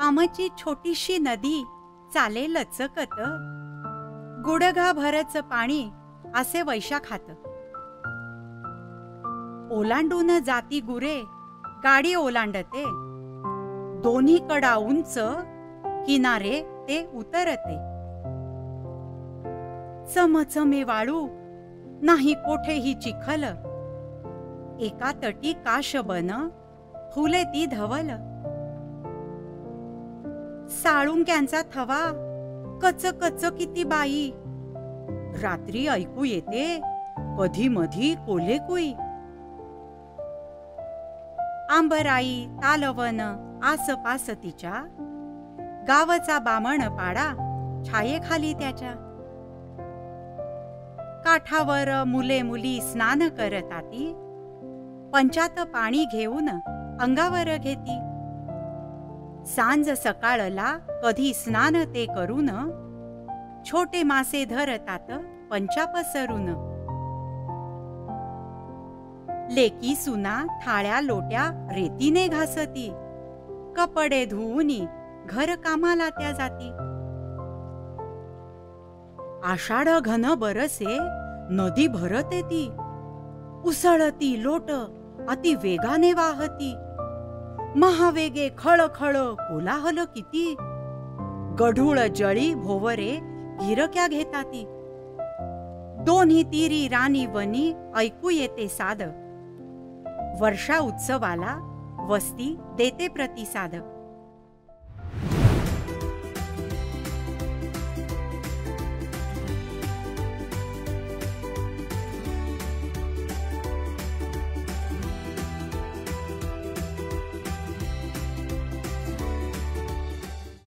आमची छोटीशी नदी चाले लचकत, गुडघा भरच पाणी असे वैशाखात. ओलांडून जाती गुरे गाडी ओलांडते, दोन्ही कडा उंच किनारे ते उतरते. चमचमे वाळू नाही कोठेही चिखल, एका तटी काश बन फुले ती धवल. साळुंक्यांचा थवा कच कच किती बाई, रात्री ऐकू येते कधी मधी कोल्हेकुई. आंबराई तालवन आसपास तिच्या, गावचा बामण पाडा छायेखाली त्याच्या. काठावर मुले मुली स्नान करताती, पंचात पाणी घेऊन अंगावर घेती. सांज सकाळला कधी स्नान ते करून, छोटे मासे धरतात पंचा पसरून. लेकी सुना थाळ्या लोट्या रेतीने घासती, कपडे धुवूनी घर कामाला त्या जाती. आषाढ घन बरसे नदी भरते ती, उसळती लोट अति वेगाने वाहती. महावेगे खळखळ कोलाहल किती, गढूळ जळी भोवरे गिरक्या घेताती. दोन्ही तीरी रानी वनी ऐकू येते साद, वर्षा उत्सवाला वस्ती देते प्रतिसाद.